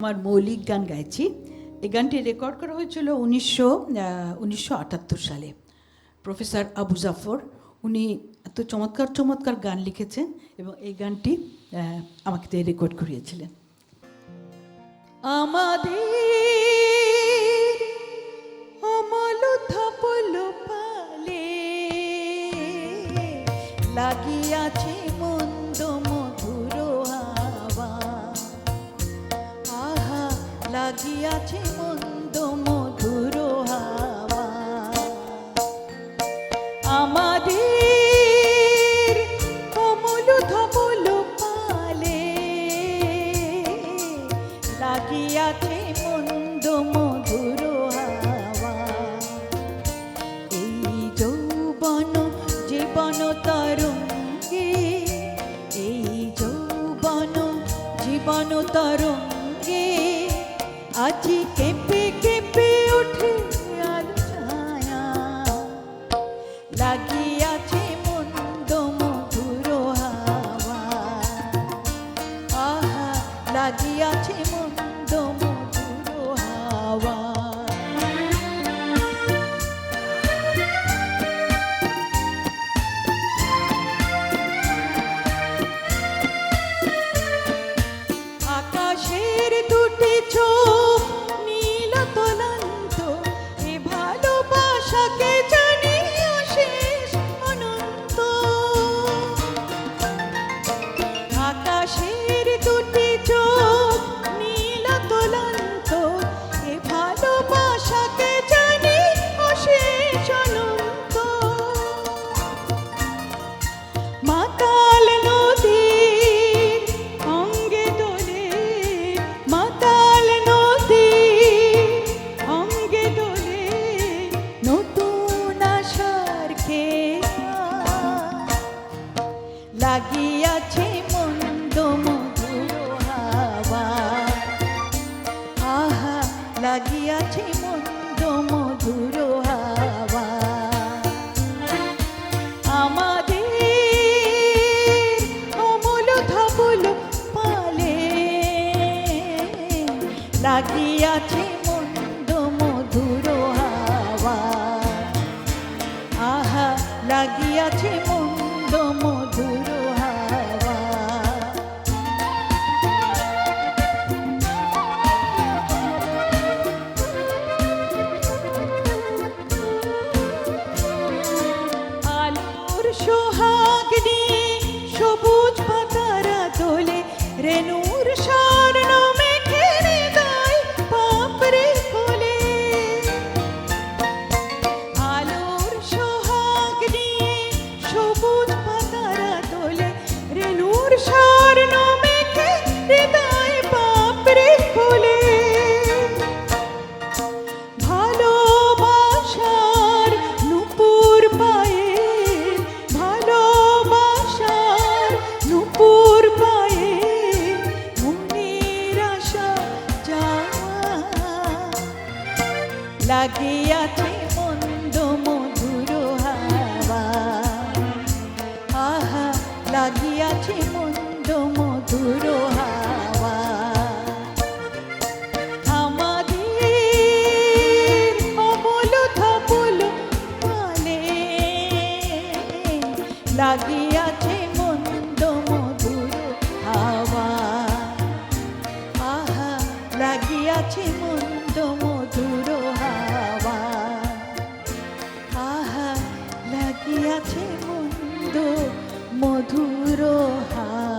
আমার মৌলিক গান গাইছি। এই গানটি রেকর্ড করা হয়েছিল 1978 সালে। প্রফেসর আবু জাফর উনি এত চমৎকার চমৎকার গান লিখেছেন এবং এই গানটি আমাকে দিয়ে রেকর্ড করিয়েছিলেন। আমাদের অমল থাপল পালে লাগিয়াছে মন্দ মধুর হাওয়া, আহা লাগিয়াছে মন্দ মধুর হাওয়া। আমাদের অমল থাপল পালে লাগিয়াছে মন্দ মধুর হাওয়া। এই যৌবন জীবন তরঙ্গে, এই যৌবন জীবন তরঙ্গে আজি কেঁপে কেঁপে ওঠে আলো ছায়া, লাগিয়াছে মন্দ মধুর হাওয়া, আহা লাগিয়াছে মন্দ মধুর হাওয়া। আকাশের দুটি চোখ নীল তলান্ত, এ ভালোবাসাকে জানি অশেষ অনন্ত। আকাশের দুটি চোখ নীল তলান্ত, এ ভালোবাসাকে জানি অশেষ অনন্ত। মাতাল নদীর অঙ্গে দোলে, মাতাল নদীর অঙ্গে দোলে নতুন আশার খেয়া, লাগিয়াছে মন্দ মধুর হাওয়া, আহা লাগিয়াছে মন্দ মধুর হাওয়া। আমাদের অমল ধবল পালে লাগিয়াছে মন্দ মধুর হাওয়া, আহা লাগিয়াছে মন্দ মধুর হাওয়া। আলোর সোহাগ নিয়ে সবুজ পাতারা তোলে, রেণুর স্বর্ণ মেঘে হৃদয় পাপড়ি ফোলে। আলোর সোহাগ নিয়ে সবুজ পাতারা তোলে, রেণুর স্বর্ণ মেঘে হৃদয় পাপড়ি ফোলে। ভালোবাসার নূপুর পায়ে, ভালোবাসার নূপুর পায়ে মনের আশা যাওয়া, লাগিয়াছে মন্দ মধুর হাওয়া, আহা লাগিয়াছে মন্দ মধুর হাওয়া। আমাদের অমল ধবল পালে লাগিয়াছে মন্দ মধুর হাওয়া, আহা লাগিয়াছে মন্দ মধুর হাওয়া, আহা লাগিয়াছে মন্দ মধুর হাওয়া।